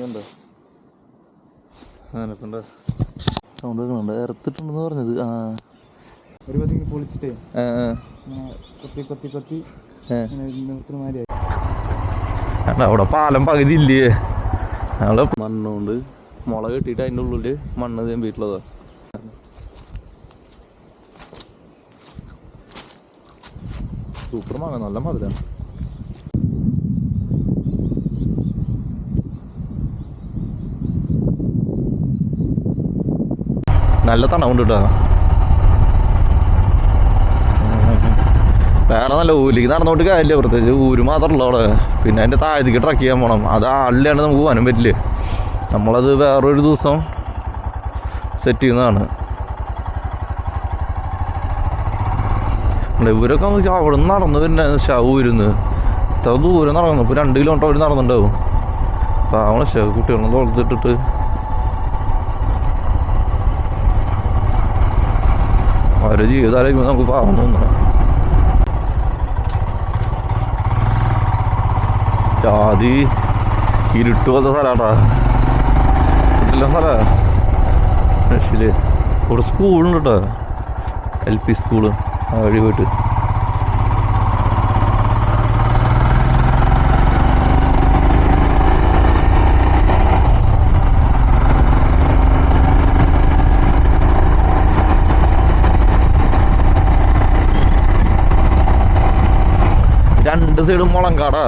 കണ്ടോ അങ്ങനെയൊക്കെ സൗണ്ട് കേൾക്കുന്നുണ്ട്. ഇറത്തിട്ടുണ്ടെന്ന് പറഞ്ഞത്. ഒരു പതിങ്ങി പൊളിച്ചിട്ടേ കൊത്തി കൊത്തി കൊത്തി നിർത്തുമാതിരി. അവിടെ പാലം പകുതി ഇല്ലേ, ഞങ്ങള് മണ്ണുകൊണ്ട് മുള കെട്ടിയിട്ട് അതിൻ്റെ ഉള്ളിൽ മണ്ണ് തേമ്പിയിട്ടുള്ളതാ. സൂപ്പർ മാങ്ങ, നല്ല മധുരം. നല്ല തണവുണ്ട് കേട്ടോ. വേറെ നല്ല ഊലിക്ക് നടന്നോട്ട് കാര്യമില്ല, പ്രത്യേകിച്ച് ഊര് മാത്രമല്ല അവിടെ. പിന്നെ അതിൻ്റെ താഴത്തേക്ക് ട്രക്ക് ചെയ്യാൻ പോകണം. അത് ആളില്ലാണ്ട് നമുക്ക് പോകാനും പറ്റില്ല. നമ്മളത് വേറൊരു ദിവസം സെറ്റ് ചെയ്യുന്നതാണ്. ഇവരൊക്കെ അവിടെ നിന്ന് നടന്ന് പിന്നെ ഊരുന്ന് ഇത്ര ദൂരം നടന്നു. ഇപ്പോൾ 2 കിലോമീറ്റർ അവർ നടന്നിട്ടുണ്ടാവും. അപ്പോൾ അവളെ കുട്ടികളൊന്നും തുളത്തിട്ടിട്ട് അവരുടെ ജീവിതം നമുക്ക് പാവം തോന്നണം. ജാതി ഇരുട്ട് പോലത്തെ സ്ഥലമാട്ടാ, ഇതെല്ലാം സ്ഥലമാണ്. രക്ഷില് ഇവിടെ സ്കൂളുണ്ട് കേട്ടോ, LP സ്കൂള്. ആ വഴി പോയിട്ട് രണ്ട് സൈഡും മുളങ്കാടാ.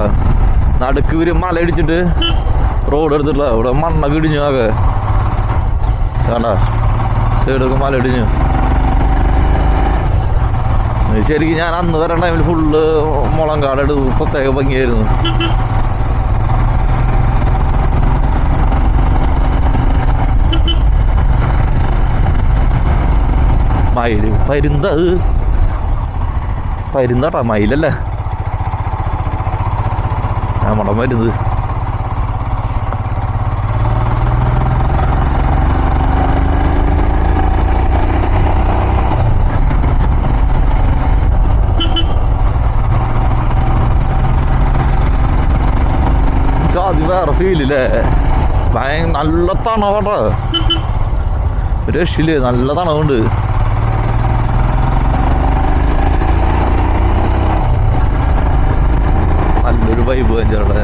നടുക്ക് ഇവര് മല ഇടിച്ചിട്ട് റോഡ് എടുത്തിട്ടില്ല. ഇവിടെ മണ്ണൊക്കെ ഇടിഞ്ഞു. ആകെ വേണ്ട സൈഡൊക്കെ മല ഇടിഞ്ഞു. ശരിക്കും ഞാൻ അന്ന് വരണ ടൈമിൽ ഫുള്ള് മുളങ്കാട് പ്രത്യേക ഭംഗിയായിരുന്നു. മയില് പരുന്താട്ടാ, മയിലല്ലേ നമ്മുടെ മരുന്ന്. അത് വേറെ ഫീലില്ലേ, നല്ല തണവട്ടോ, രക്ഷില് നല്ല തണവുണ്ട്. നല്ലൊരു വൈബ് അഞ്ചാടെ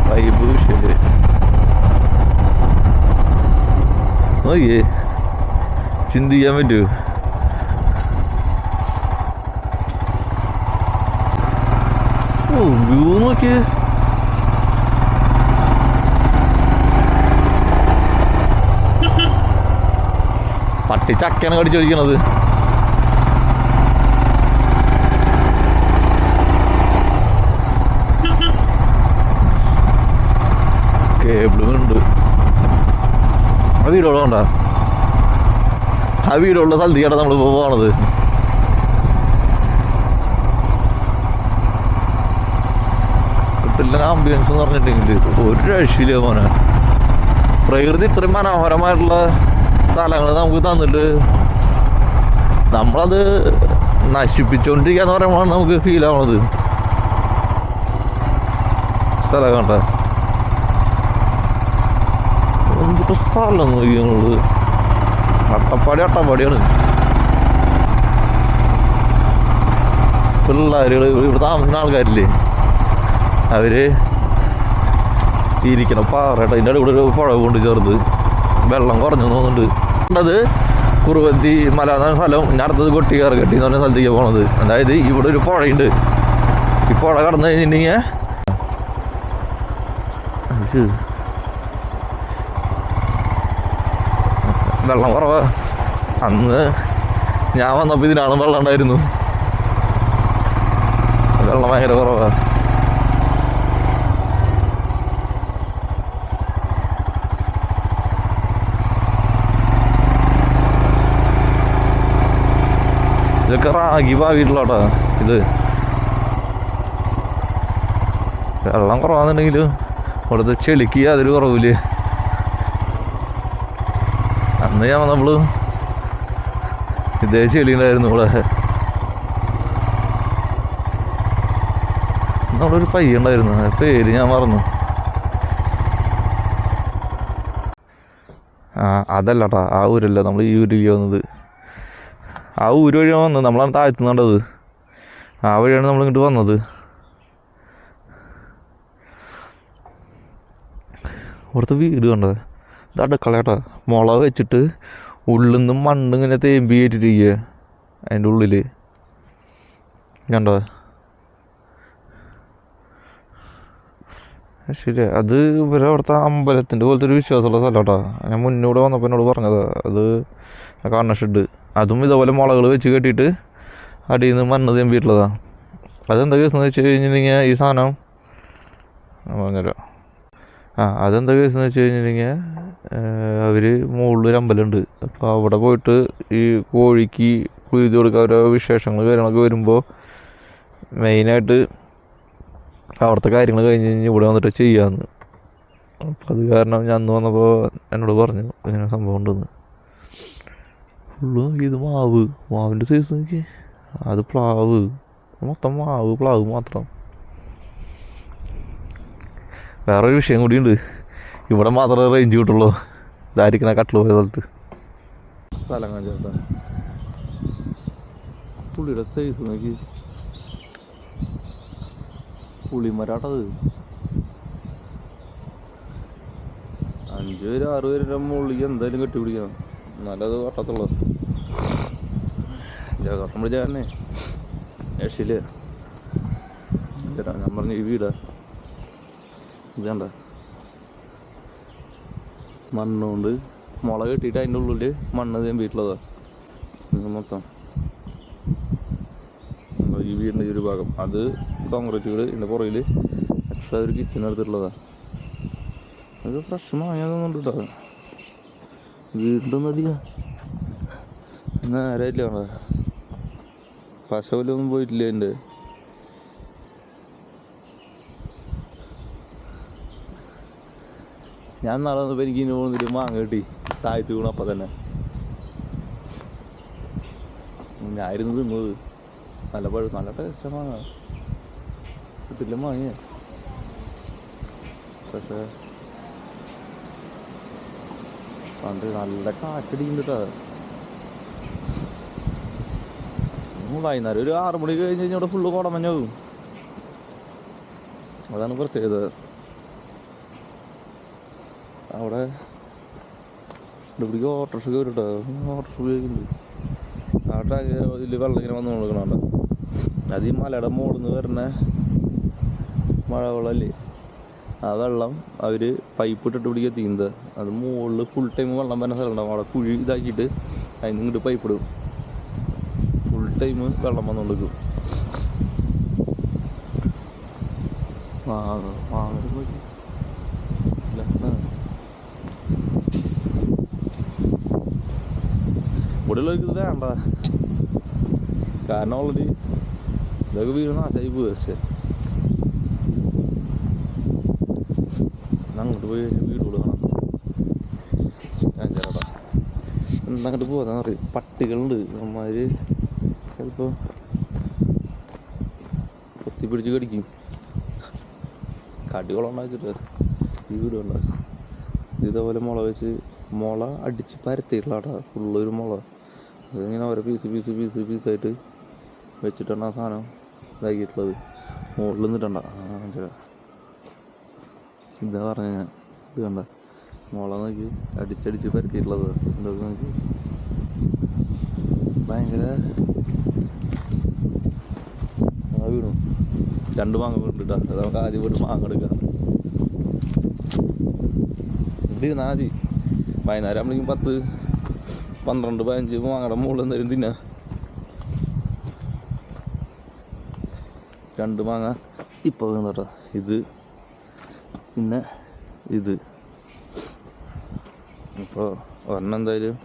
വൈബ് വിഷയല്ലേ. നോക്കിയേ ചിന്തിക്കാൻ പറ്റൂ. വ്യൂ നോക്കിയേ, പട്ടി ചക്കയാണ് കടിച്ചു ചോദിക്കണത്. കേബിളുണ്ട്. ആ വീടുള്ളതുകൊണ്ടാ, ആ വീടുള്ള സ്ഥലത്തേക്കാണ് നമ്മളിപ്പോൾ പോകണത്. കിട്ടില്ല ആംബിയൻസ് എന്ന് പറഞ്ഞിട്ടുണ്ടെങ്കിൽ ഒരു രക്ഷയില്ല മോനെ. പ്രകൃതി ഇത്രയും മനോഹരമായിട്ടുള്ള സ്ഥലങ്ങൾ നമുക്ക് തന്നിട്ട് നമ്മളത് നശിപ്പിച്ചുകൊണ്ടിരിക്കുക എന്ന് പറയുമ്പോഴാണ് നമുക്ക് ഫീൽ ആവണത്. സ്ഥലം കണ്ട എന്തൊക്കെ സ്ഥലം നോക്കി ഞങ്ങള്. അട്ടപ്പാടിയാണ്. പിള്ളേരുകൾ ഇവിടെ താമസിക്കുന്ന ആൾക്കാരില്ലേ, അവര് ഇരിക്കണം പാറേട്ട. അതിൻ്റെ ഇവിടെ ഒരു പുഴ കൊണ്ട് ചേർത്ത് വെള്ളം കുറഞ്ഞു തോന്നുന്നുണ്ട്. അത് കുറുവത്തി മല എന്ന സ്ഥലം. പിന്നെ അടുത്തത് കൊട്ടിക്കാർകെട്ടി എന്ന് പറഞ്ഞ സ്ഥലത്തേക്ക് പോണത്. അതായത് ഇവിടെ ഒരു പുഴയുണ്ട്. ഈ പുഴ കടന്നു കഴിഞ്ഞിട്ടുണ്ടെങ്കിൽ വെള്ളം കുറവാ. അന്ന് ഞാൻ വന്നപ്പോൾ ഇതിനാണ് വെള്ളം ഉണ്ടായിരുന്നു. വെള്ളം ഭയങ്കര കുറവാ. ഇതൊക്കെ റാഗി ഭാവിയിട്ടുള്ളതാ. ഇത് വെള്ളം കുറവാന്നുണ്ടെങ്കിലും ഇവിടുത്തെ ചെളിക്ക് യാതൊരു കുറവില്ലേ. അന്ന് ഞാൻ വന്നപ്പോൾ ഇതേ ചെളി ഉണ്ടായിരുന്നു ഇവിടെ. നമ്മളൊരു പയ്യുണ്ടായിരുന്നു, പേര് ഞാൻ മറന്നു. അതല്ല കേട്ടോ, ആ ഊരല്ല, നമ്മൾ ഈ ഊരിലേക്ക് വന്നത്. ആ ഊര് വഴിയാണ് വന്നത്, നമ്മളാണ് താഴ്ത്തുന്നുണ്ടത്. ആ വഴിയാണ് നമ്മളിങ്ങോട്ട് വന്നത്. ഇവിടുത്തെ വീട് കണ്ടോ, ഇത് അടുക്കളയാട്ടാ. മുള വെച്ചിട്ട് ഉള്ളിൽ നിന്നും മണ്ണിങ്ങനെ തേമ്പി കയറ്റിട്ടിരിക്കുക അതിൻ്റെ ഉള്ളിൽ കണ്ടോ. ശരി, അത് ഇവരെ അവിടുത്തെ അമ്പലത്തിൻ്റെ പോലത്തെ ഒരു വിശ്വാസമുള്ള സ്ഥലം കേട്ടോ. ഞാൻ മുന്നൂടെ വന്നപ്പോൾ എന്നോട് പറഞ്ഞതാ. അത് കണ്ണഷിഡ് അതും ഇതേപോലെ മുളകൾ വെച്ച് കെട്ടിയിട്ട് അടിയിൽ നിന്ന് മണ്ണ് തേമ്പിയിട്ടുള്ളതാണ്. അതെന്താ കേസ് എന്ന് വെച്ച് കഴിഞ്ഞിട്ടുണ്ടെങ്കിൽ ഈ സാധനം പറഞ്ഞുതരാം. അതെന്താ കേസ് എന്ന് വെച്ച് കഴിഞ്ഞിട്ടുണ്ടെങ്കിൽ അവർ മുകളിലൊരു അമ്പലമുണ്ട്. അപ്പോൾ അവിടെ പോയിട്ട് ഈ കോഴിക്ക് കുഴിത് കൊടുക്കുക, ഓരോ വിശേഷങ്ങൾ കാര്യങ്ങളൊക്കെ വരുമ്പോൾ മെയിനായിട്ട് അവിടുത്തെ കാര്യങ്ങൾ കഴിഞ്ഞ് കഴിഞ്ഞ് ഇവിടെ വന്നിട്ട് ചെയ്യാമെന്ന്. അപ്പം അത് കാരണം ഞാൻ അന്ന് വന്നപ്പോൾ എന്നോട് പറഞ്ഞു ഇങ്ങനെ സംഭവം ഉണ്ടെന്ന്. ഫുള്ള് ഇത് മാവിൻ്റെ സൈസ് നോക്കി, അത് പ്ലാവ്, മൊത്തം പ്ലാവ് മാത്രം. വേറൊരു വിഷയം കൂടിയുണ്ട്, ഇവിടെ മാത്രമേ റേഞ്ച് കിട്ടുള്ളൂ. ഇതായിരിക്കണ കട്ടിൽ പോയ സ്ഥലത്ത് സ്ഥലം കാണിച്ചാ പുള്ളിയുടെ സൈസ് നോക്കി, പുളിമരാട്ടത് 5 പേര് 6 പേരുടെ മുകളിലേക്ക് എന്തായാലും കെട്ടിപ്പിടിക്കണം, നല്ലത് വട്ടത്തുള്ള ജഗം പിടിച്ചാരനെ രക്ഷയില്ല. ചേട്ടാ ഞാൻ പറഞ്ഞ ഈ വീടാ ഇതണ്ട, മണ്ണുകൊണ്ട് മുള കെട്ടിയിട്ട് അതിൻ്റെ ഉള്ളിൽ മണ്ണ് തേമ്പിയിട്ടുള്ളതാ മൊത്തം. ഈ വീടിൻ്റെ ഒരു ഭാഗം അത് കോൺക്രീറ്റ് വീട്, ഇതിൻ്റെ പുറകിൽ എക്സ്ട്രാ ഒരു കിച്ചൺ എടുത്തിട്ടുള്ളതാ. അത് ഫ്രഷ് വാങ്ങിയതൊന്നും കേട്ടോ, വീടിൻ്റെ ഒന്നും അധികം നേരമില്ല. വേണ്ട പശ പോലൊന്നും പോയിട്ടില്ല എൻ്റെ. ഞാൻ നാളെ വന്നപ്പോൾ എനിക്ക് ഇനി പോകുന്നൊരു മാങ്ങ കിട്ടി, താഴ്ത്തി വീണു. അപ്പം തന്നെ ഞാനിരുന്ന് തിന്നത്, നല്ല ടേസ്റ്റാണ് മാങ്ങ, കിട്ടില്ല മാങ്ങിയ. പക്ഷേ പണ്ട് നല്ല കാറ്റടിക്കുന്നുണ്ട് കേട്ടോ. വൈകുന്നേരം ഒരു 6 മണി കഴിഞ്ഞ് കഴിഞ്ഞാൽ ഇവിടെ ഫുള്ള് കുടമഞ്ഞാവും. അതാണ് പ്രത്യേകത. അവിടെ ഇവിടേക്ക് ഓട്ടോറിക്ഷ വരും കേട്ടോ, ഓട്ടോറിക്ഷ ഉപയോഗിക്കുന്നുണ്ട്. ആ ടാങ്ക് ഇതിൽ വെള്ളം ഇങ്ങനെ വന്നു കൊടുക്കണുണ്ട്. അത് ഈ മലയുടെ മുകളിൽ നിന്ന് വരുന്ന മഴ വെള്ളമല്ലേ, ആ വെള്ളം അവർ പൈപ്പ് ഇട്ടിട്ട് ഇവിടേക്ക് എത്തിക്കുന്നത്. അത് മുകളിൽ ഫുൾ ടൈം വെള്ളം വരുന്ന സ്ഥലം ഉണ്ടാവും, അവിടെ കുഴി ഇതാക്കിയിട്ട് അതിന് ഇങ്ങോട്ട് പൈപ്പ് ഇടും. ഫുൾ ടൈം വെള്ളം വന്നുകൊണ്ടിരിക്കും. ഇവിടെയുള്ളവർക്ക് ഇത് വേണ്ട, കാരണം ഓൾറെഡി ഇതൊക്കെ വീട് നാശമായി പോയി. പക്ഷേ അങ്ങോട്ട് പോയി വീടുകൾ കാണാം. ഞാൻ ചേട്ടാ അങ്ങോട്ട് പോകാന്ന് പറയും. പട്ടികളുണ്ട് അമ്മമാര്, ചിലപ്പോൾ കൊത്തിപ്പിടിച്ച് കടിക്കും. കടികളുണ്ടാക്കിട്ട് ഈ വീട് ഉണ്ടാക്കും. ഇതേപോലെ മുള വെച്ച് മുള അടിച്ച് പരത്തിയിട്ടുള്ള കേട്ടോ, ഫുള്ളൊരു മുള. അതിങ്ങനെ ഓരോ പീസായിട്ട് വെച്ചിട്ടാണ് ആ സാധനം ഇതാക്കിയിട്ടുള്ളത്. മുകളിൽ നിന്നിട്ടണ്ട ഇതാ പറഞ്ഞ ഞാൻ. ഇത് കണ്ട മുള നോക്കി അടിച്ചടിച്ച് പരത്തിയിട്ടുള്ളത്. എന്തൊക്കെ നോക്കി ഭയങ്കര വീണു. 2 മാങ്ങ വീണിട്ടാ. അത് നമുക്ക് ആദ്യം പോയിട്ട് മാങ്ങ എടുക്കാം. ഇവിടെ ഇരുന്നാൽ മതി. വൈകുന്നേരം ആകുമ്പോഴേക്കും 10, 12, 15 മാങ്ങയുടെ മുകളിൽ എന്തായാലും തിന്നാ. 2 മാങ്ങ ഇപ്പോൾ വീണോട്ടോ. ഇത് പിന്നെ ഇത് ഇപ്പോൾ ഒരെണ്ണം എന്തായാലും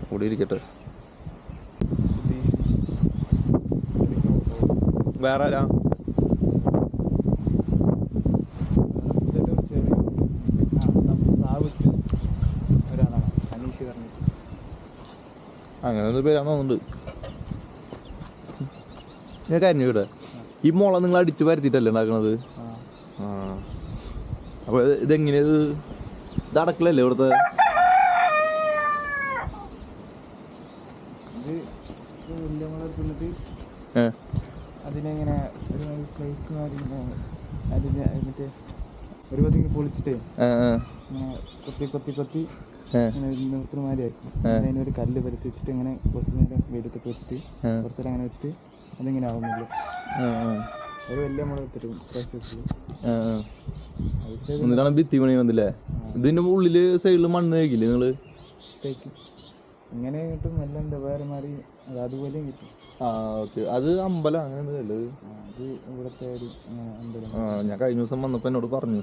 കൂടി ഇരിക്കട്ടെ. വേറെ ആരാ? അങ്ങനെ ഒരു പേരാന്ന് തോന്നുന്നുണ്ട്. ഞാൻ കാര്യം ഇവിടെ ഈ മുള നിങ്ങൾ അടിച്ച് പരത്തിയിട്ടല്ലേ ഉണ്ടാക്കണത്? അപ്പോൾ ഇതെങ്ങനെയത്? ഇത് അടക്കളല്ലേ ഇവിടുത്തെ? അതിനെങ്ങനെ ഒരു പ്ലേസ് മാറി അതിൻ്റെ മറ്റേ ഒരു പതിങ്ങനെ പൊളിച്ചിട്ടേ ഇങ്ങനെ കൊത്തി ഇങ്ങനെ നിർത്തുമാരിയായിരിക്കും. അതിനൊരു കല്ല് പരത്തി വെച്ചിട്ട് ഇങ്ങനെ കുറച്ച് നേരം വെയിലത്തൊക്കെ വെച്ചിട്ട് കുറച്ച് നേരം അങ്ങനെ വെച്ചിട്ട് അതിങ്ങനെ ആവുന്നില്ല. ഒരു വലിയ മുളക് എടുത്തിട്ട് എന്നിട്ടാണ് ഭിത്തി പണി വന്നില്ലേ? ഇതിന്റെ ഉള്ളില് സൈഡില് മണ്ണ് കഴിക്കില്ലേ നിങ്ങള്? ഇങ്ങനെ കിട്ടും. എല്ലാം വേറെ മാറി അത് അതുപോലെയും കിട്ടും. ഓക്കെ. അത് അമ്പലം അങ്ങനെ അത് ഇവിടുത്തെ ഒരു അമ്പലം. ഞാൻ കഴിഞ്ഞ ദിവസം വന്നപ്പോ എന്നോട് പറഞ്ഞു.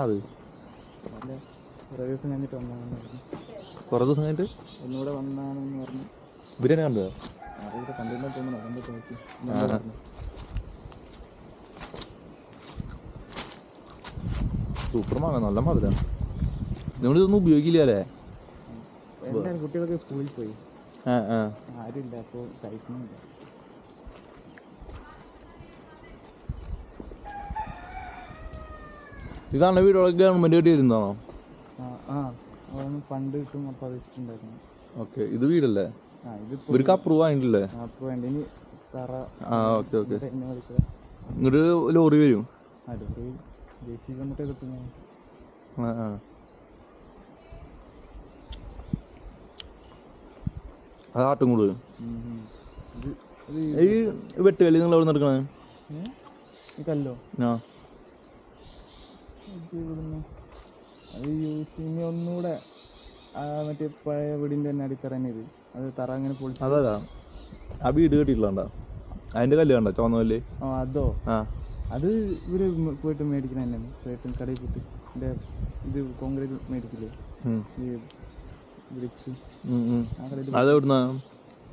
അത് കുറേ ദിവസം കഴിഞ്ഞിട്ട് വന്നാണെന്ന് പറഞ്ഞു. കുറേ ദിവസം കഴിഞ്ഞിട്ട് ഒന്നുകൂടെ വന്നാണെന്ന് പറഞ്ഞു. ഇവരെന്നെ കണ്ടോ? അതിവിടെ കണ്ടിരുന്ന തോന്നുന്നു. അതുകൊണ്ട് നോക്കി സൂപ്പർ മാങ്ങ, നല്ല മധുരം. നിങ്ങളിതൊന്നും ഉപയോഗിക്കില്ല അല്ലേ? എല്ലാവരും കുട്ടികളൊക്കെ സ്കൂളിൽ പോയി. ആരുമില്ല, അപ്പോൾ കഴിക്കുന്നില്ല. ഈ കാണുന്ന വീടുകളൊക്കെ ഗവൺമെന്റ് കെട്ടി വരുന്നതാണോ? പണ്ട് കിട്ടും. അപ്പോൾ അത് വെച്ചിട്ടുണ്ടായിരുന്നു. ഓക്കെ. ഇത് വീടല്ലേ? ഇവർക്ക് അപ്രൂവ് ആയിട്ടില്ലേ? ഇനി തറ. ഓക്കെ. ഇങ്ങോട്ട് ലോറി വരും. ലോറി ജെസി വന്നിട്ട് കിട്ടും. അത് ആട്ടുംകൂട്. ഈ വെട്ടുകല്ല് നിങ്ങൾ എവിടെ നിന്ന് എടുക്കണേ? കല്ലോ അത് യൂസ് ഇനി ഒന്നുകൂടെ മറ്റേ പഴയ വീടിൻ്റെ തന്നെ അടിത്തറ തന്നെ ഇത്. അത് തറ അങ്ങനെ പൊളിച്ചു. അതല്ല, ആ വീട് കെട്ടിയിട്ടുണ്ടോ? അതിന്റെ കല്ല് കണ്ടോ? ചുവന്ന. അതോ? അത് ഇവര് പോയിട്ട് മേടിക്കണ തന്നെയാണ്. പോയിട്ട് കടയിൽ പോയിട്ട് ഇത് കോൺക്രീറ്റ് മേടിക്കില്ലേ, ഈ ബ്രിക്സ്.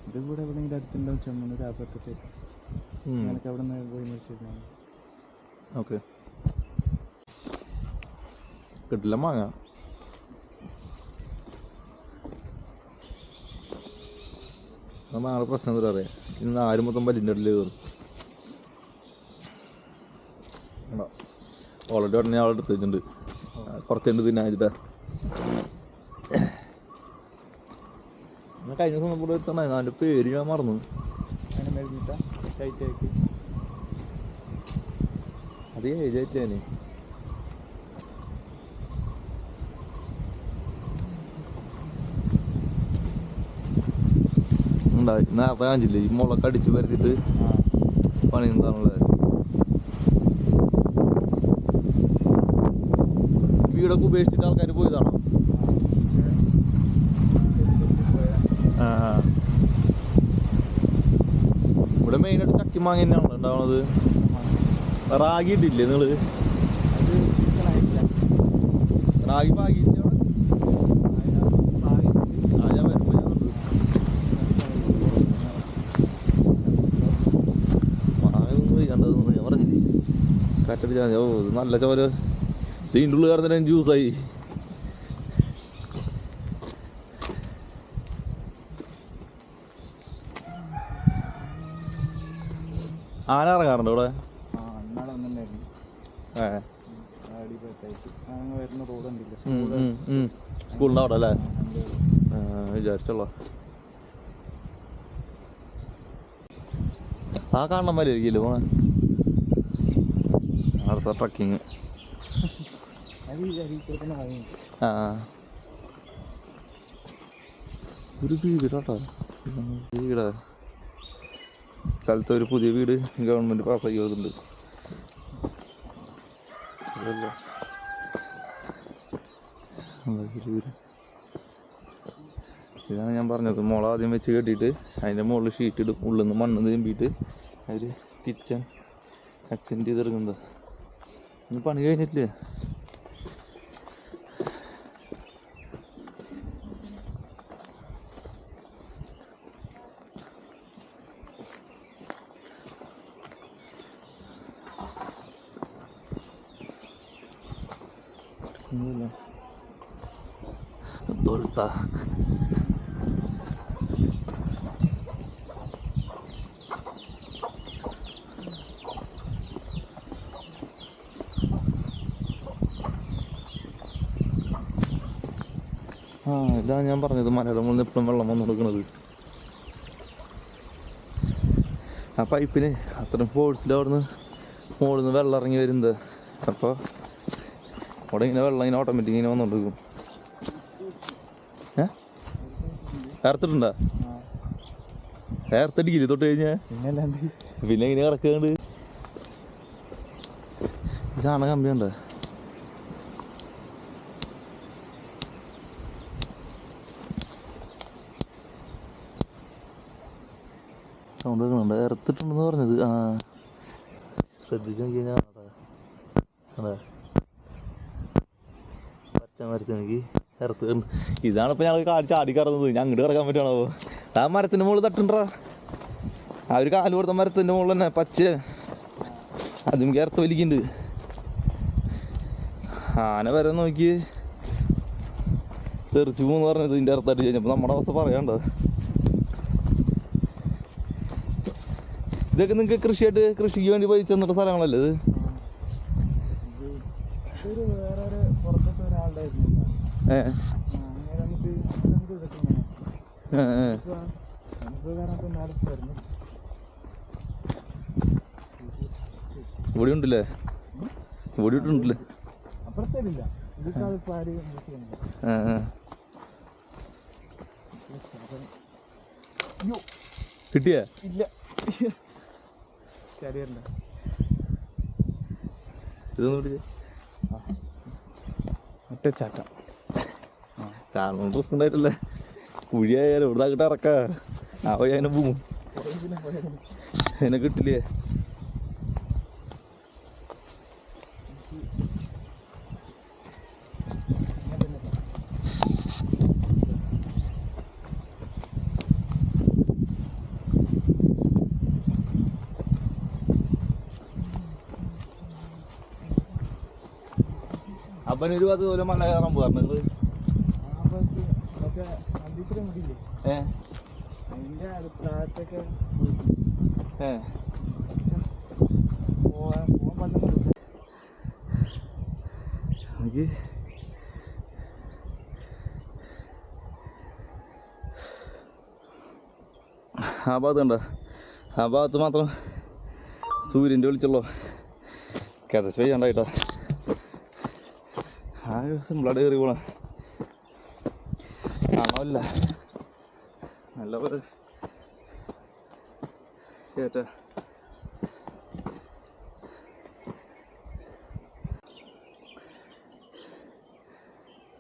ഇത് കൂടെ എവിടെയെങ്കിലും അടുത്തുണ്ടാവും. ചെമ്മണ്ണൂർ ആപ്പത്തൊക്കെ എനിക്ക് അവിടെ നിന്ന് പോയി മേടിച്ചിരുന്നു. ഓക്കെ. കിട്ടില്ല മാങ്ങ. മാങ്ങ പ്രശ്നം എന്താ പറയാ? ഇന്ന് ആരും മൊത്തം പല്ലിൻ്റെ ഇടയിൽ കയറും. ഓൾറെഡി ഉടനെ ആളെ എടുത്ത് വെച്ചിട്ടുണ്ട്. കുറച്ചുണ്ട് തിന്നാച്ചിട്ടാ. കഴിഞ്ഞ ദിവസം കൂടെ എടുത്തണ്ടായിരുന്നു. അതിൻ്റെ പേര് ഞാൻ മറന്നു. അത് ഏജായിട്ട് ഞാൻ ഉണ്ടായി. നേരത്തെ കാണിച്ചില്ലേ ഈ മുളക്ക് അടിച്ച് പരത്തിട്ട് പണി എന്താണുള്ളത്. വീടൊക്കെ ഉപേക്ഷിച്ചിട്ട് ആൾക്കാർ പോയതാണോ? ഇവിടെ മെയിനായിട്ട് ചക്കി മാങ്ങ തന്നെയാണല്ലോ ഉണ്ടാവണത്. റാഗി ഇട്ടില്ലേ നിങ്ങള്? റാഗി പാകിയില്ല. ഞാൻ വരുമ്പോ മാങ്ങ ഞാൻ പറഞ്ഞില്ലേ കാറ്റടിച്ചാൽ. ഓ ഇത് നല്ല ചോര. ഇതിൻ്റെ ഉള്ളിൽ കയറുന്നതിന് ജ്യൂസായി. ആന ഇറങ്ങാറുണ്ട് ഇവിടെ? സ്കൂളിൻ്റെ അവിടെ അല്ലേ? വിചാരിച്ചോളൂ. ആ കാണാൻ മതിയായിരിക്കില്ലേ പോണേ? അടുത്ത ട്രക്കിങ്. ഒരു വീട് കേട്ടോ. വീട് സ്ഥലത്ത് ഒരു പുതിയ വീട് ഗവൺമെന്റ് പാസ്സാക്കി വരുന്നുണ്ട്. ഇതാണ് ഞാൻ പറഞ്ഞത്. മുള ആദ്യം വെച്ച് കെട്ടിയിട്ട് അതിൻ്റെ മുകളിൽ ഷീറ്റ് ഇടും. ഉള്ളിൽ നിന്ന് മണ്ണ് തിരുമ്പിയിട്ട് അതിൽ കിച്ചൺ എക്സ്റ്റെൻഡ് ചെയ്തെടുക്കുന്നത്. ഇനി പണി കഴിഞ്ഞിട്ടില്ലേ? Torta. ആ ഇതാ ഞാൻ പറഞ്ഞത് മലയുടെ മുകളിൽ എപ്പോഴും വെള്ളം വന്നു കൊടുക്കുന്നത്. ആ പൈപ്പിന് അത്രയും ഫോഴ്സിൽ അവിടുന്ന് മുകളിൽ നിന്ന് വെള്ളം ഇറങ്ങി വരുന്നത്. അപ്പോൾ അവിടെ ഇങ്ങനെ വെള്ളം ഇങ്ങനെ ഓട്ടോമാറ്റിക് ഇങ്ങനെ വന്നുകൊണ്ടിരിക്കും. ഏർത്തിട്ടുണ്ടോ? ഏർത്തടിക്കില്ലേ തൊട്ട് കഴിഞ്ഞാൽ? പിന്നെ ഇങ്ങനെ കിടക്കുന്നുണ്ട്. ഇതാണ് കമ്പിയുണ്ടോ? സൗണ്ട് കേൾക്കുന്നുണ്ട്. ഏർത്തിട്ടുണ്ടെന്ന് പറഞ്ഞത്. ആ ശ്രദ്ധിച്ച് നോക്കി കഴിഞ്ഞാൽ പച്ച മരത്തിനെനിക്ക് ഇറത്ത്. ഇതാണ് ഇപ്പം ഞങ്ങൾ ചാടി കറന്നത്. ഞാൻ അങ്ങോട്ട് കിടക്കാൻ പറ്റുകയാണോ? ആ മരത്തിൻ്റെ മുകളിൽ തട്ടുണ്ടാ. ആ ഒരു കാല് കൊടുത്ത മരത്തിൻ്റെ മുകളിൽ തന്നെ പച്ച അതും ഇറത്ത് വലിക്കുന്നുണ്ട്. ആന വരെ നോക്കി തെറിച്ചു പോകുന്നു പറഞ്ഞത് ഇതിൻ്റെ ഇറത്തടി കഴിഞ്ഞപ്പോൾ നമ്മുടെ അവസ്ഥ പറയണ്ട. ഇതൊക്കെ നിങ്ങൾക്ക് കൃഷിക്ക് വേണ്ടി പൈസ തന്നിട്ട സ്ഥലങ്ങളല്ലേ ഇത്? ഇവിടെ ഉണ്ടല്ലേ? ഇവിടെ ഇട്ടുണ്ടല്ലേ? കിട്ടിയ ഇല്ല. ഇതൊന്നും ഒറ്റച്ചാട്ടം ചാണകം ഡ്രസ് ഉണ്ടായിട്ടല്ലേ? കുഴിയായാലും ഇവിടെ കിട്ട ഇറക്കാ. ആ വഴി അതിനെ പോവും. അതിനെ കിട്ടില്ലേ? അപ്പനൊരു ഭാഗത്ത് പോലെ മല കയറാൻ പോകാറുണ്ട്. ആ ഭാഗത്ത് കണ്ടോ? ആ ഭാഗത്ത് മാത്രം സൂര്യൻ്റെ വിളിച്ചുള്ളൂ. കഥച്ച് വയ്യാണ്ടായിട്ടോ. ആ സിമ്പിളായിട്ട് കയറി പോണ കാണാമല്ല. നല്ല പോലെ കേട്ട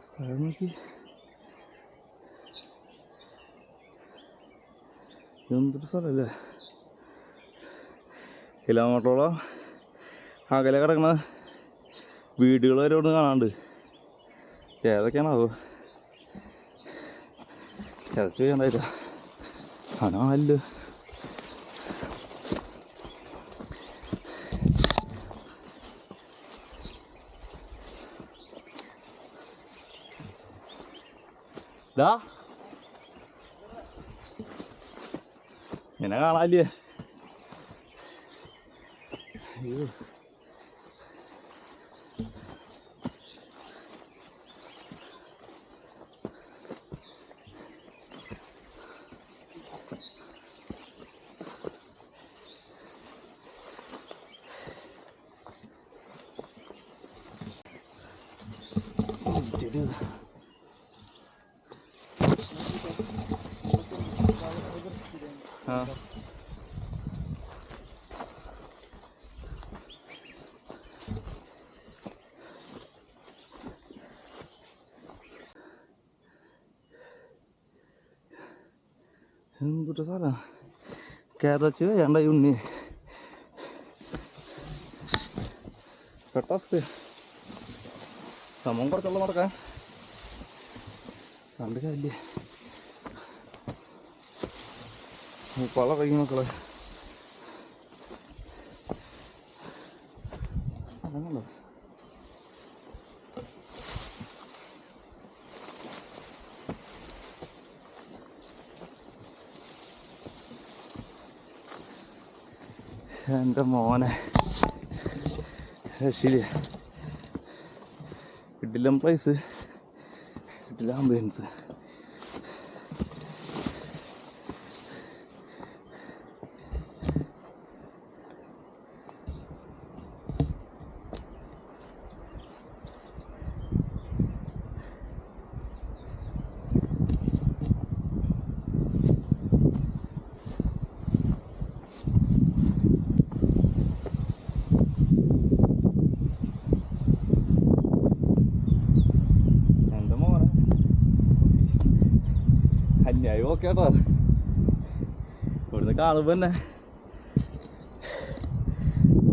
സ്ഥലം നോക്കി. എന്തൊരു സ്ഥലമല്ലേ? കിലോമീറ്ററോളം അകലെ കിടക്കണ വീടുകൾ വരെ ഇവിടെ നിന്ന് കാണാണ്ട്. ഏതൊക്കെയാണോ ചതച്ച് ചെയ്യണ്ടായില്ല. കാണാമല്ലോ. ഇതാ എന്നെ കാണാല്ലേ? അയ്യോ ആ എന്തൊരു സ്ഥലം. കേരളച്ച് വേണ്ട ഉണ്ണി പെട്ടവസ്ഥ. സമയം കുറച്ചുള്ള നടക്കാൻ കണ്ട് കാര്യമില്ലേ? മുപ്പാള കഴിയും മക്കളെ. അതങ്ങല്ലോ എൻ്റെ മോനെ രക്ഷില്ലേ. കിട്ടില്ല പ്ലേസ് കിട്ടില്ല ആംബുലൻസ്. അന്യായം ഓക്കെ കേട്ടോ. ഇവിടുന്ന് കാണുമ്പോൾ തന്നെ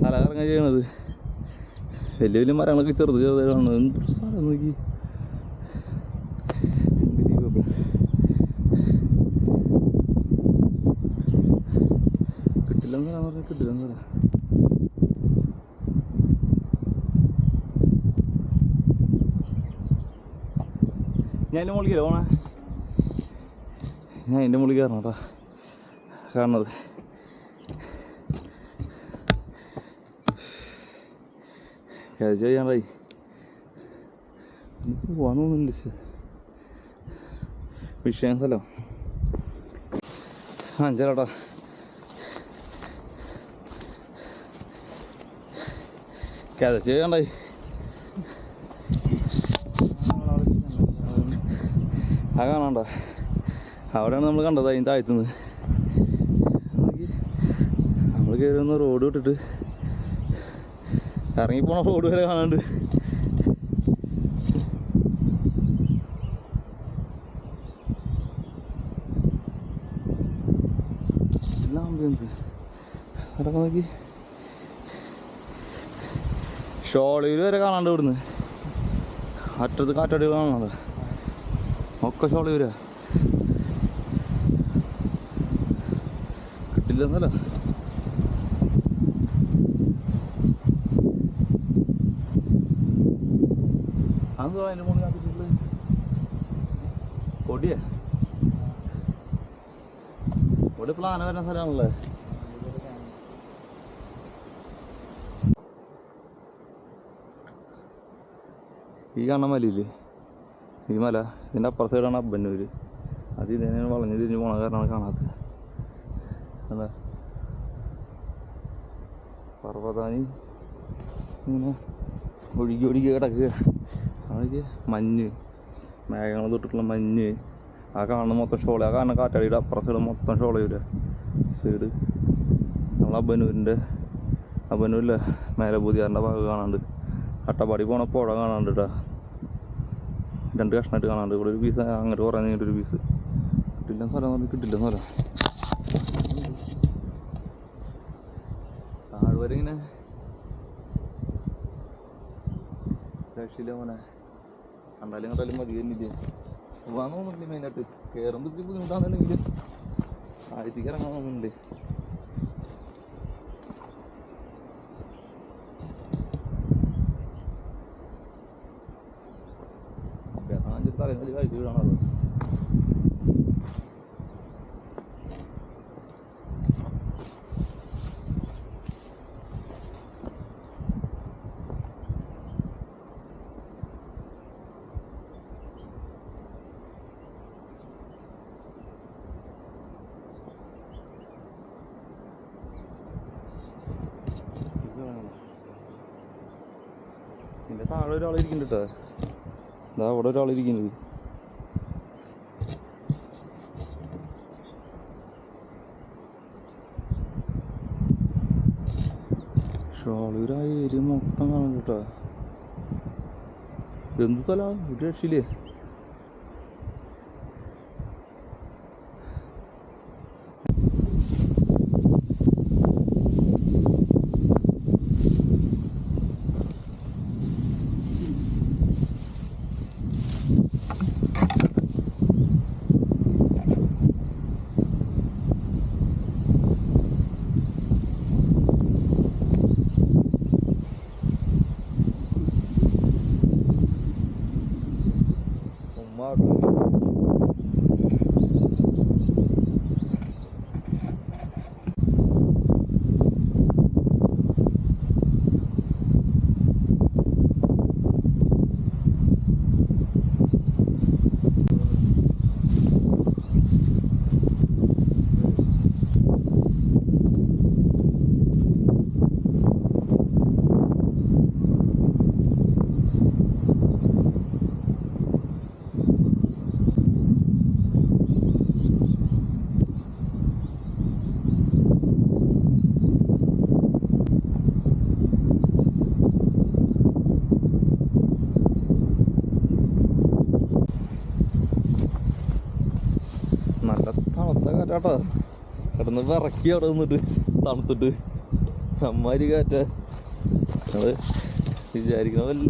തലകറങ്ങ ചെയ്യണത്. വലിയ വലിയ മരങ്ങളൊക്കെ ചെറുത് ചെറുത് കാണുന്നത്. എന്തൊരു സ്ഥലം നോക്കി. കിട്ടില്ലെന്ന് പറയാൻ പറഞ്ഞാൽ കിട്ടില്ലെന്ന് പറയാം. ഞാൻ എൻ്റെ മുകളിൽ കയറാം. ഞാൻ എൻ്റെ മുകളിൽ കയറണം കേട്ടോ. കാണുന്നത് കഴിച്ച് കഴിയാണ്ടായി. പോകാൻ തോന്നുന്നില്ല. വിഷയം സ്ഥലം അഞ്ചാട്ടാ. കഴിച്ച് കഴിയാണ്ടായി. ആ കാണാണ്ട അവിടെയാണ് നമ്മൾ കണ്ടത്. അതിന് താഴ്ത്തുന്നത് നമ്മൾ കയറി വന്ന റോഡ് വിട്ടിട്ട് ഇറങ്ങിപ്പോണ റോഡ് വരെ കാണാണ്ട്. എല്ലാം ആംബുലൻസ് സ്ഥലമൊക്കെ നോക്കി. ഷോളയിൽ വരെ കാണാണ്ട് ഇവിടുന്ന്. അറ്റത്ത് കാറ്റടി കാണാണ്ട് ഒക്കെ ഷോളി വരാ. കിട്ടില്ലെന്നല്ല അത് അതിൻ്റെ മുകളിൽ കാത്തിട്ടുള്ളത് കൊടിയാ. ഇവിടെ ഇപ്പോൾ ആന വരുന്ന സ്ഥലമാണല്ലേ. ഈ കാണാൻ മലയില്ലേ, ഈ മല ഇതിൻ്റെ അപ്പുറ സൈഡാണ് അബ്ബന്നൂര്. അത് ഇതിനെ വളഞ്ഞ് തിരിഞ്ഞ് പോണ കാരണമാണ് കാണാത്തത്. എന്താ പർവ്വതാനി ഇങ്ങനെ ഒഴുകി ഒഴുകി കിടക്കുക. അതൊക്കെ മഞ്ഞ്, മേഘങ്ങൾ തൊട്ടിട്ടുള്ള മഞ്ഞ്. ആ കാണുന്ന മൊത്തം ഷോള. ആ കാണുന്ന കാറ്റാടിയുടെ അപ്പുറ സൈഡ് മൊത്തം ഷോള വരിക. സൈഡ് നമ്മൾ അബ്ബന്നൂരില്ല മേലബൂതിയാറിൻ്റെ ഭാഗം കാണാണ്ട്. അട്ടപ്പാടി പോണ പുഴ കാണാണ്ട് കേട്ടോ. 2 കഷ്ണമായിട്ട് കാണാണ്ട്. ഇവിടെ ഒരു പീസ് അങ്ങോട്ട് കുറേ നീണ്ടൊരു പീസ്. കിട്ടില്ല സ്ഥലം പറഞ്ഞാൽ കിട്ടില്ല സ്ഥലം. താഴ്വര ഇങ്ങനെ രക്ഷയില്ല മോനെ. കണ്ടാലും കണ്ടാലും മതി തന്നില്ലേ. പോകാൻ തോന്നുന്നില്ല. മെയിനായിട്ട് കയറുമ്പോൾ ഇത്തിരി ബുദ്ധിമുട്ടാണെന്നുണ്ടെങ്കിൽ ആഴ്ചക്ക് ഇറങ്ങാൻ തോന്നുന്നുണ്ട്. തലയിൽ കഴിച്ച് വീഴാണത്. ഇതിൻ്റെ താഴെ ഒരാളിരിക്കുന്നുണ്ട് കേട്ടോ. ഇതാ അവിടെ ഒരാളിരിക്കുന്നത്. ഷോളൂരായ ഏരിയ മൊത്തം കാണുന്നു കേട്ടോ. എന്ത് സ്ഥലമാണ്, ഒരു രക്ഷയില്ലേ. നല്ല തണുത്ത കാറ്റാട്ടാ. കിടന്ന് വിറക്കി അവിടെ നിന്നിട്ട് തണുത്തിട്ട് അമ്മാരി കാറ്റാ. അത് വിചാരിക്കണമല്ല.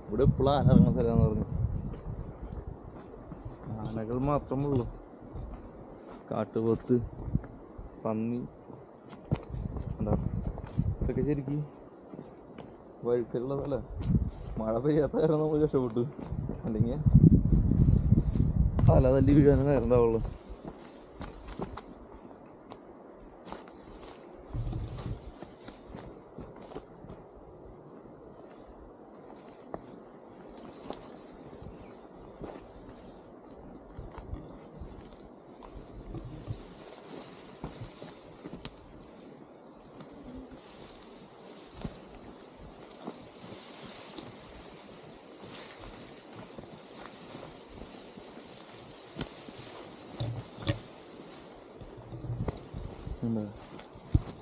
ഇവിടെ എപ്പോഴും ആന ഇറങ്ങുന്ന സ്ഥലമാണെന്ന് പറഞ്ഞു. ആനകൾ മാത്രമേ ഉള്ളൂ. കാട്ടുപോത്ത്, പന്നി, എന്താ ഇതൊക്കെ ശരിക്കും വഴുക്കലുള്ള സ്ഥല. മഴ പെയ്യാത്ത കാരണം നമ്മൾ രക്ഷപ്പെട്ടു. അല്ലെങ്കിൽ തല തല്ലി വീഴാനേ നേരം ഉണ്ടാവുള്ളൂ.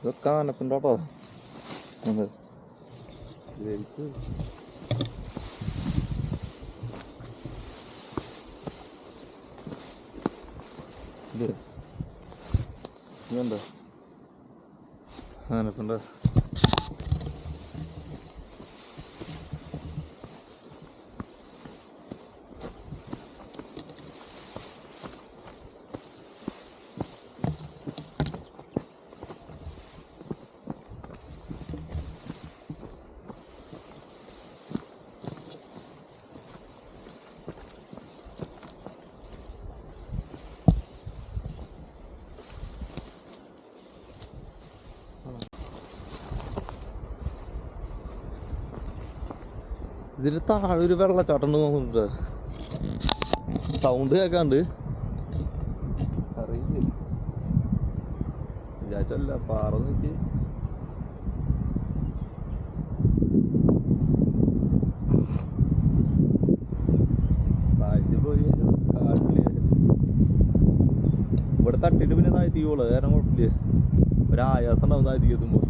ഇതൊക്കെ ആനപ്പിൻ്റെ കേട്ടോ. ഇത് ഇതെന്താ ആനപ്പിൻ്റെ. ഇതിന് താഴെ ഒരു വെള്ളച്ചാട്ടം തോന്നുന്നുണ്ട്. സൗണ്ട് കേൾക്കാണ്ട് അറിയില്ല. വിചാരിച്ചല്ല പാറ നോക്കി. താഴ്ത്തി പോയി കാട്ടില് ഇവിടെ തട്ടിട്ട് പിന്നെ താഴ്ത്തി പോളെ കാരണം കുഴപ്പമില്ല. ഒരായാസം ഉണ്ടാവും താഴ്ത്തിക്ക് എത്തുമ്പോ.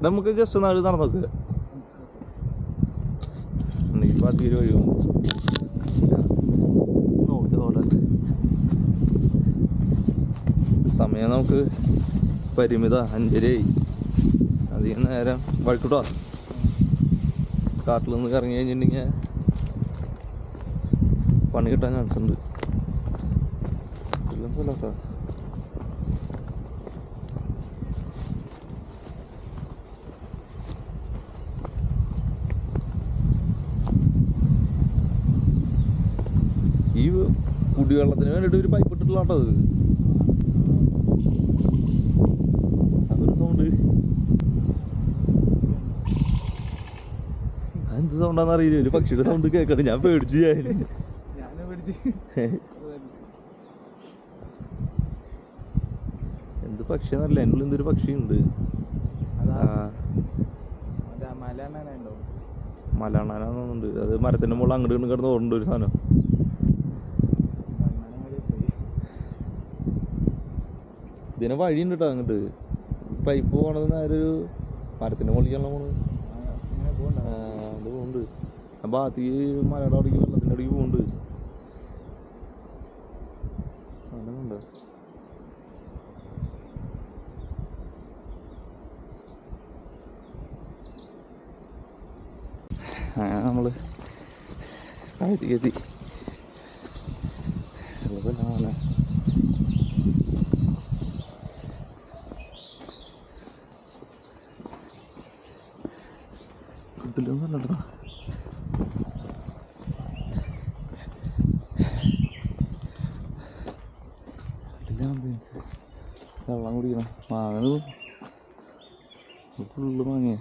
നമുക്ക് ജസ്റ്റ് നാട് നടന്നോക്ക്. തീരെ വഴി സമയം നമുക്ക് പരിമിത 5:30 അധികം നേരം വഴിക്കൂട്ടോ. കാട്ടിൽ നിന്ന് ഇറങ്ങി കഴിഞ്ഞിട്ടുണ്ടെങ്കിൽ പണി കിട്ടാൻ ചാൻസ് ഉണ്ട്. കേട്ടോ ഈ കുടിവെള്ളത്തിന് വേണ്ടിയിട്ട് ഒരു പൈപ്പ് ഇട്ടിട്ടുള്ള കേട്ടോ. അതൊരു സൗണ്ട്. അതെന്ത് സൗണ്ടാന്ന് അറിയില്ല. ഒരു പക്ഷിയുടെ സൗണ്ട് കേൾക്കട്ടെ. ഞാൻ പേടിച്ചു. എന്ത് പക്ഷിയെന്നറിയില്ല. എൻ്റെ എന്തൊരു പക്ഷിയുണ്ട്. മലയാണാനാന്നുണ്ട്. അത് മരത്തിന്റെ മുകളിൽ അങ്ങോട്ട് കിടന്ന് ഓടുന്നുണ്ട് ഒരു സാധനം. ഇതിനെ വഴിയുണ്ട് കേട്ടോ അങ്ങോട്ട്. പൈപ്പ് പോണത് നേരെ ഒരു മരത്തിന്റെ മുകളിലേക്കാണല്ലോ പോണത്. അത് പോകുന്നുണ്ട്. ആ ഭാഗത്തേക്ക് മലയുടെ അവിടേക്ക് വെള്ളത്തിന്റെ അവിടേക്ക് പോകുന്നുണ്ട്. സ്ഥലമുണ്ട്. നമ്മള് താഴത്തേക്ക് എത്തി. വെള്ളം കുടിക്കണം. മാങ്ങ ഫുള്ള് മാങ്ങിയ.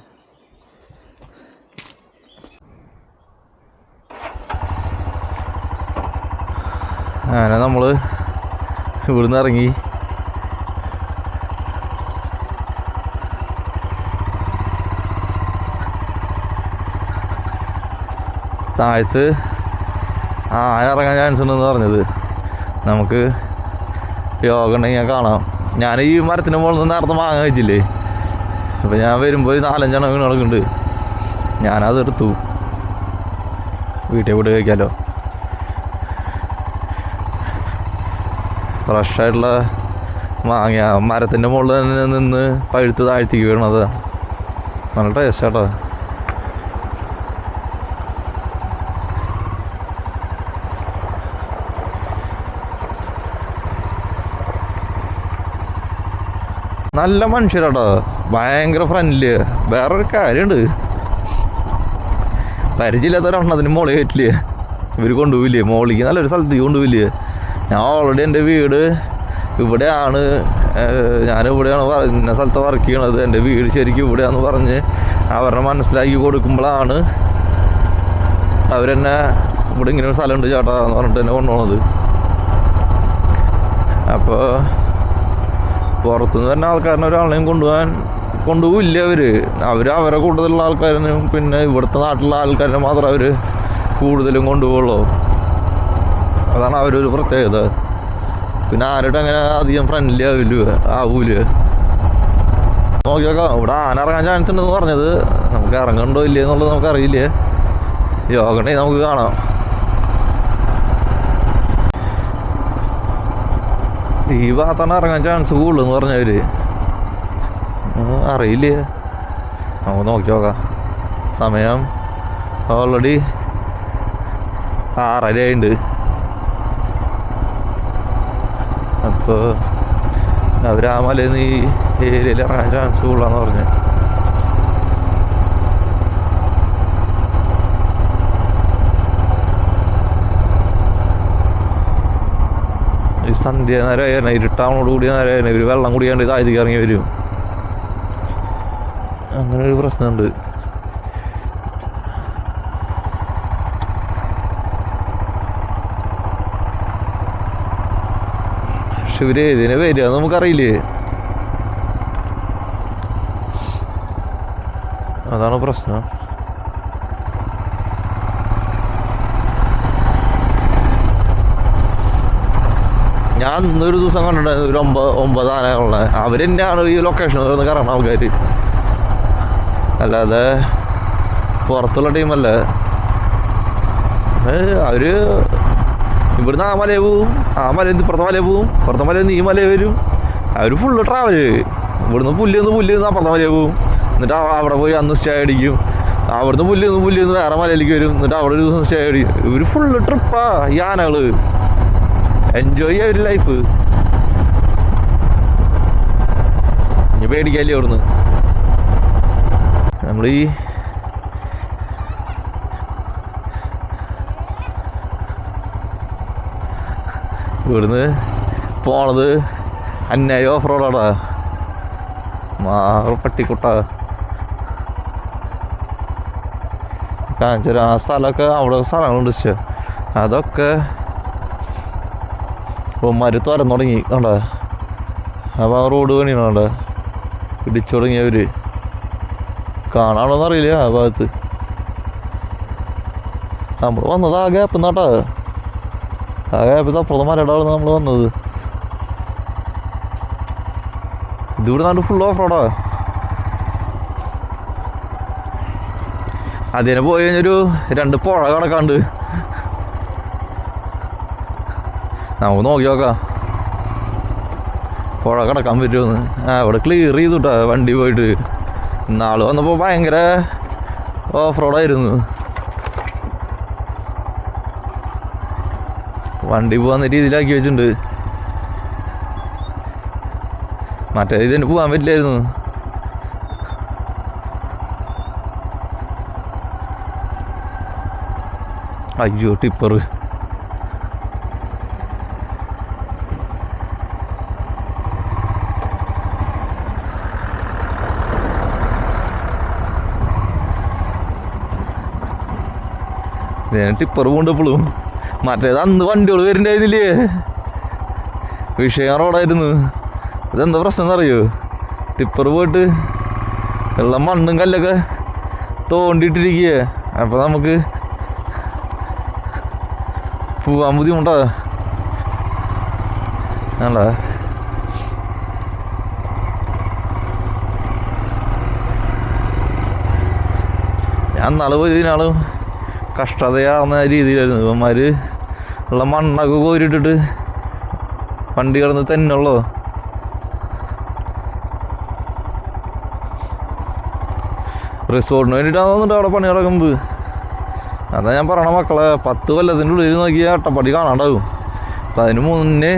അങ്ങനെ നമ്മൾ ഇവിടുന്ന് ഇറങ്ങി താഴത്ത് ഇറങ്ങാൻ ചാൻസ് ഉണ്ടെന്ന് പറഞ്ഞത്. നമുക്ക് യോഗ ഉണ്ടെങ്കിൽ കാണാം. ഞാൻ ഈ മരത്തിന് മുകളിൽ നിന്ന് നേരത്തെ മാങ്ങ കഴിച്ചില്ലേ, അപ്പം ഞാൻ വരുമ്പോൾ 4-5 വീണ് കിടക്കുന്നുണ്ട്. ഞാനതെടുത്തു, വീട്ടിൽ പോയിട്ട് കഴിക്കാമല്ലോ. ഫ്രഷായിട്ടുള്ള മാങ്ങ മരത്തിൻ്റെ മുകളിൽ തന്നെ നിന്ന് പഴുത്ത് താഴ്ത്തിക്ക് വീണത്. നല്ല ടേസ്റ്റ് കേട്ടോ. നല്ല മനുഷ്യരാട്ടോ, ഭയങ്കര ഫ്രണ്ട്ലി. വേറൊരു കാര്യമുണ്ട്, പരിചയമില്ലാത്തൊരെണ്ണത്തിന് മോളിൽ കയറ്റില്ലേ ഇവർ കൊണ്ടുപോയില്ലേ, മോളിലേക്ക് നല്ലൊരു സ്ഥലത്തേക്ക് കൊണ്ടുപോയില്ലേ. ഞാൻ ഓൾറെഡി എൻ്റെ വീട് ഇവിടെയാണ്, ഞാനിവിടെയാണ് ഇന്ന സ്ഥലത്ത് വർക്ക് ചെയ്യണത്, എൻ്റെ വീട് ശരിക്കും ഇവിടെയാണെന്ന് പറഞ്ഞ് അവരെ മനസ്സിലാക്കി കൊടുക്കുമ്പോഴാണ് അവരെന്നെ ഇവിടെ ഇങ്ങനെ ഒരു സ്ഥലമുണ്ട് ചേട്ടാ എന്ന് പറഞ്ഞിട്ട് എന്നെ കൊണ്ടുപോകണത്. അപ്പോൾ പുറത്തുനിന്ന് തന്നെ ആൾക്കാരനെ ഒരാളെയും കൊണ്ടുപോയില്ല അവരെ കൂടുതലുള്ള ആൾക്കാരനും പിന്നെ ഇവിടുത്തെ നാട്ടിലുള്ള ആൾക്കാരെ മാത്രമേ അവർ കൂടുതലും കൊണ്ടുപോകുള്ളൂ. അതാണ് അവരൊരു പ്രത്യേകത. പിന്നെ ആരോടും അങ്ങനെ അധികം ഫ്രണ്ട്ലി ആവൂല. നോക്കിയൊക്കെ ഇവിടെ ആന ഇറങ്ങാൻ ചാൻസ് ഉണ്ടെന്ന് പറഞ്ഞത്, നമുക്ക് ഇറങ്ങണ്ടോ ഇല്ലേ എന്നുള്ളത് നമുക്കറിയില്ലേ. യോഗണ്ടേ നമുക്ക് കാണാം. ഈ ഭാഗത്താണ് ഇറങ്ങാൻ ചാൻസ് കൂടുതലെന്ന് പറഞ്ഞവർ, അറിയില്ലേ. നമുക്ക് നോക്കി നോക്കാം. സമയം ഓൾറെഡി 6:30 ആയിട്ടുണ്ട്. അപ്പോൾ അവർ ആ മലയിൽ നിന്ന് ഈ ഏരിയയിൽ ഇറങ്ങാൻ ചാൻസ് കൂടുതലാന്ന് പറഞ്ഞു. ഈ സന്ധ്യ നേരം ഇരുട്ടാവണോട് കൂടിയ നേരം ഇവർ വെള്ളം കുടിക്കാണ്ട് താഴ്ത്തിക്ക് ഇറങ്ങി വരും. അങ്ങനെ ഒരു പ്രശ്നമുണ്ട്. പക്ഷെ ഇവര് ഏതിനെ വരിക നമുക്കറിയില്ലേ, അതാണ് പ്രശ്നം. ഞാൻ ഇന്നൊരു ദിവസം കണ്ടിട്ടുണ്ടായിരുന്നു ഒരു 9 ആനകളുള്ള. അവരെന്നെയാണ് ഈ ലൊക്കേഷൻ കറങ്ങുന്ന ആൾക്കാർ, അല്ലാതെ പുറത്തുള്ള ടീമല്ലേ. അവർ ഇവിടുന്ന് ആ മലയിൽ പോവും, ആ മലയിൽ നിന്ന് ഇപ്പുറത്തെ മലയിൽ പോവും, ഇപ്പുറത്തെ മലയിൽ നിന്ന് ഈ മലയിൽ വരും. അവർ ഫുള്ള് ട്രാവല്. ഇവിടുന്ന് പുല്ല് അപ്പുറത്തെ മലയിൽ പോവും, എന്നിട്ട് അവിടെ പോയി അന്ന് സ്റ്റേ അടിക്കും. അവിടുന്ന് പുല്ല് വേറെ മലയിലേക്ക് വരും, എന്നിട്ട് അവിടെ ഒരു ദിവസം സ്റ്റേ അടിക്കും. ഇവർ ഫുള്ള് ട്രിപ്പാ ഈ ആനകൾ. എൻജോയ് ചെയ്യാൻ ഒരു ലൈഫ്. ഇനി പേടിക്കാല്ലേ അവിടുന്ന്. നമ്മളീ ഇവിടുന്ന് പോണത് അന്യായ ഓഫ് റോഡാടാ, പട്ടിക്കുട്ട കാണിച്ചു. ആ സ്ഥലമൊക്കെ അവിടെ സ്ഥലങ്ങളുണ്ട്, പക്ഷേ അതൊക്കെ മരു തുറന്നു തുടങ്ങി കണ്ട. അപ്പോൾ ആ റോഡ് പണിയാണ് കണ്ട, ഇടിച്ചു തുടങ്ങിയവർ. കാണാണോന്ന് അറിയില്ല ആ ഭാഗത്ത്. നമ്മൾ വന്നത് ആ ഗ്യാപ്പ് എന്നാട്ടാ, ആ ഗ്യാപ്പ് അപ്പുറത്തെ മലയുടെ അവിടെ നമ്മൾ വന്നത്. ഇതിവിടെ നാട്ട് ഫുൾ ഓഫ് റോഡാ. അതിനെ പോയി കഴിഞ്ഞൊരു 2 പുഴ കിടക്കാണ്ട്. നമുക്ക് നോക്കി നോക്കാം പുഴ കിടക്കാൻ പറ്റുമെന്ന്. അവിടെ ക്ലിയർ ചെയ്തുട്ടാ വണ്ടി പോയിട്ട്. നാളെ വന്നപ്പോൾ ഭയങ്കര ഓഫ് റോഡായിരുന്നു. വണ്ടി പോകാൻ രീതിയിലാക്കി വെച്ചിട്ടുണ്ട്. മറ്റേ ഇതിന് പോകാൻ പറ്റില്ലായിരുന്നു. അയ്യോ ടിപ്പർ. ടിപ്പർ കൊണ്ടപ്പോഴും മറ്റേത് അന്ന് വണ്ടികൾ വരുന്നുണ്ടായിരുന്നില്ലേ, വിഷയം റോഡായിരുന്നു. ഇതെന്താ പ്രശ്നം എന്നറിയോ, ടിപ്പർ പോയിട്ട് ഉള്ള മണ്ണും കല്ലൊക്കെ തോണ്ടിയിട്ടിരിക്കുക. അപ്പോൾ നമുക്ക് പോവാൻ ബുദ്ധിമുട്ടാ. ആണ്ടാ അന്നാൾ പോയി ഇതിനാൾ കഷ്ടതയാർന്ന രീതിയിലായിരുന്നു. ഇവന്മാർ ഉള്ള മണ്ണൊക്കെ കോരിട്ടിട്ട് വണ്ടി കിടന്ന് തന്നെയുള്ളോ. റിസോർട്ടിന് വേണ്ടിയിട്ടാണ് തോന്നുന്നുണ്ട് അവിടെ പണി നടക്കുന്നത്. അതാ ഞാൻ പറയണ മക്കളെ, 10 കൊല്ലത്തിൻ്റെ ഉള്ളിൽ നോക്കിയാൽ അട്ടപ്പാടി കാണാണ്ടാവും. അപ്പം അതിന് മുന്നേ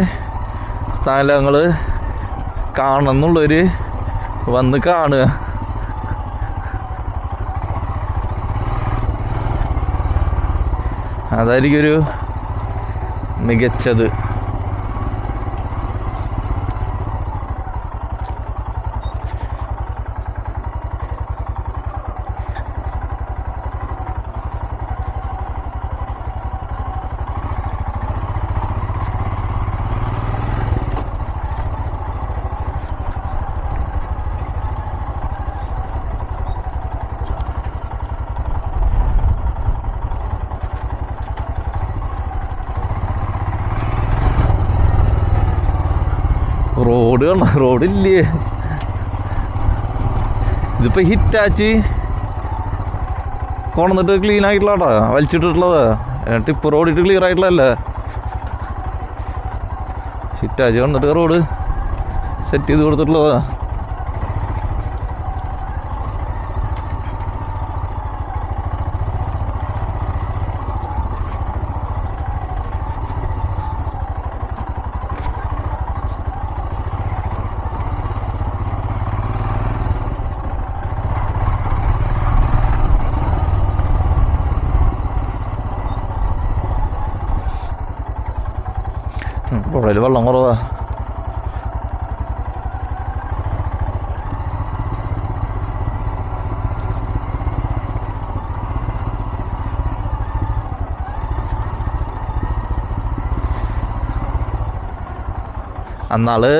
സ്ഥലങ്ങൾ കാണണം എന്നുള്ളവർ വന്ന് കാണുക. അതായിരിക്കും ഒരു മികച്ചത്. റോഡ് കാണ, റോഡില്ലേ. ഇതിപ്പോൾ ഹിറ്റാച്ചി കൊണ്ടുവന്നിട്ട് ക്ലീൻ ആയിട്ടുള്ളതാ, വലിച്ചിട്ടിട്ടുള്ളതാ. ടിപ്പ് റോഡിട്ട് ക്ലിയർ ആയിട്ടുള്ളതല്ലേ. ഹിറ്റാച്ചി കൊണ്ടിട്ട് റോഡ് സെറ്റ് ചെയ്ത് കൊടുത്തിട്ടുള്ളതാ. പുഴയിൽ വെള്ളം കുറവാ. അന്നാള്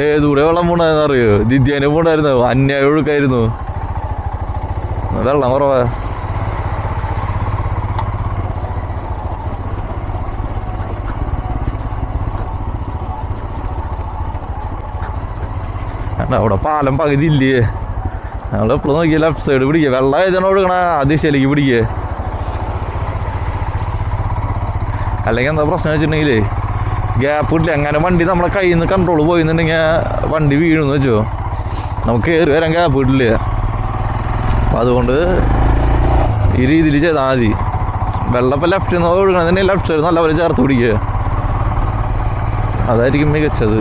ഏതുകൂടെ വെള്ളം പോണ്ടായിരുന്നു അറിയോ? ദിദ്യാനെ പോണ്ടായിരുന്നു, അന്യായം ഒഴുക്കായിരുന്നു. വെള്ളം കുറവാ. അവിടെ പാലം പകുതി ഇല്ലേ. ഞങ്ങൾ എപ്പോഴും നോക്കിയാൽ ലെഫ്റ്റ് സൈഡ് പിടിക്കുക. വെള്ളം ഏതാണ് ഒഴുകണ ദിശയിലേക്ക് പിടിക്കുക. അല്ലെങ്കിൽ എന്താ പ്രശ്നം വെച്ചിട്ടുണ്ടെങ്കിലേ ഗ്യാപ്പ് ഇല്ല. അങ്ങനെ വണ്ടി നമ്മളെ കയ്യിൽ നിന്ന് കൺട്രോൾ പോയിന്നുണ്ടെങ്കിൽ വണ്ടി വീഴുമെന്ന് വെച്ചോ, നമുക്ക് കയറി വരാൻ ഗ്യാപ്പ് ഇട്ടില്ല. അപ്പം അതുകൊണ്ട് ഈ രീതിയിൽ ചെയ്താൽ മതി. വെള്ളം ഇപ്പം ലെഫ്റ്റിൽ നിന്ന് ഒഴുകണതിന് ലെഫ്റ്റ് സൈഡ് നല്ലപോലെ ചേർത്ത് പിടിക്കുക. അതായിരിക്കും മികച്ചത്.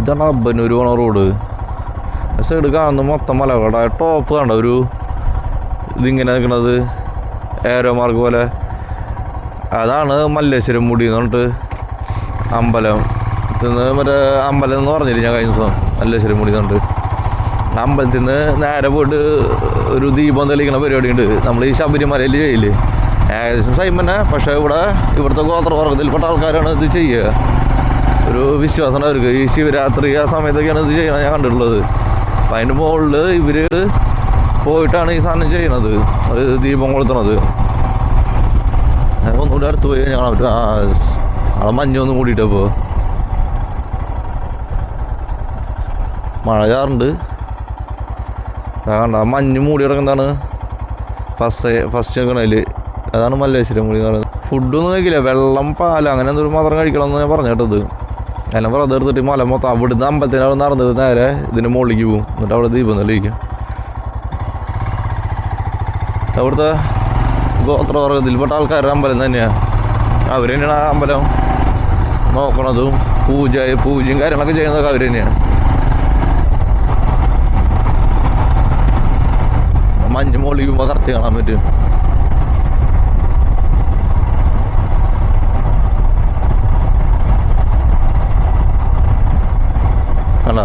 ഇതാണ് അബ്ബന്നൂർ പോണ റോഡ്. സൈഡ് കാണുന്നത് മൊത്തം മലകളുടെ ടോപ്പ് കണ്ട ഒരു ഇതിങ്ങനെ നിൽക്കണത് ഏരോ മാർക്ക് പോലെ. അതാണ് മല്ലേശ്വരം മുടി എന്ന് പറഞ്ഞിട്ട് അമ്പലം. മറ്റേ അമ്പലം എന്ന് പറഞ്ഞില്ല ഞാൻ കഴിഞ്ഞ ദിവസം, മല്ലേശ്വരം മുടി എന്ന് പറഞ്ഞിട്ട്. അമ്പലത്തിൽ നിന്ന് നേരെ പോയിട്ട് ഒരു ദീപം തെളിയിക്കണ പരിപാടിയുണ്ട്. നമ്മൾ ഈ ശബരിമലയിൽ ചെയ്യില്ലേ, ഏകദേശം സെയിം തന്നെ. പക്ഷേ ഇവിടുത്തെ ഗോത്രവർഗത്തിൽപ്പെട്ട ആൾക്കാരാണ് ഇത് ചെയ്യുക. ഒരു വിശ്വാസമാണ് അവർക്ക്. ഈ ശിവരാത്രി ആ സമയത്തൊക്കെയാണ് ഇത് ചെയ്യണത് ഞാൻ കണ്ടിട്ടുള്ളത്. അപ്പം അതിൻ്റെ മുകളിൽ ഇവർ പോയിട്ടാണ് ഈ സാധനം ചെയ്യണത്, അത് ദീപം കൊളുത്തണത്. ഒന്നുകൂടി അടുത്ത് പോയി ഞങ്ങൾ അവിടെ മഞ്ഞൊന്നും കൂടിയിട്ടപ്പോൾ മഴ ചാറുണ്ട്. കണ്ട മഞ്ഞ് മൂടി കിടക്കുന്നതാണ് ഫസ്റ്റ് നിൽക്കണതിൽ. അതാണ് മല്ലേശ്വരം മൂടി എന്ന് പറയുന്നത്. ഫുഡൊന്നും കഴിക്കില്ല, വെള്ളം പാൽ അങ്ങനെ എന്തൊരു മാത്രം കഴിക്കണമെന്ന് ഞാൻ പറഞ്ഞു കേട്ടത്. എല്ലാം വെറുതെ എടുത്തിട്ട് മല മൊത്തം അവിടുന്ന് അമ്പലത്തിന് അവിടെ നടന്നത് നേരെ ഇതിൻ്റെ മുകളിലേക്ക് പോകും. എന്നിട്ട് അവിടെ ദീപം തെളിയിക്കും. അവിടുത്തെ ഗോത്രവർഗത്തിൽപ്പെട്ട ആൾക്കാരുടെ അമ്പലം തന്നെയാണ്. അവർ തന്നെയാണ് ആ അമ്പലം നോക്കണതും പൂജയും കാര്യങ്ങളൊക്കെ ചെയ്യുന്നതൊക്കെ അവർ തന്നെയാണ്. മഞ്ഞ് മുകളിലേക്ക് പോകുമ്പോൾ കറക്റ്റ് കാണാൻ പറ്റും. അല്ല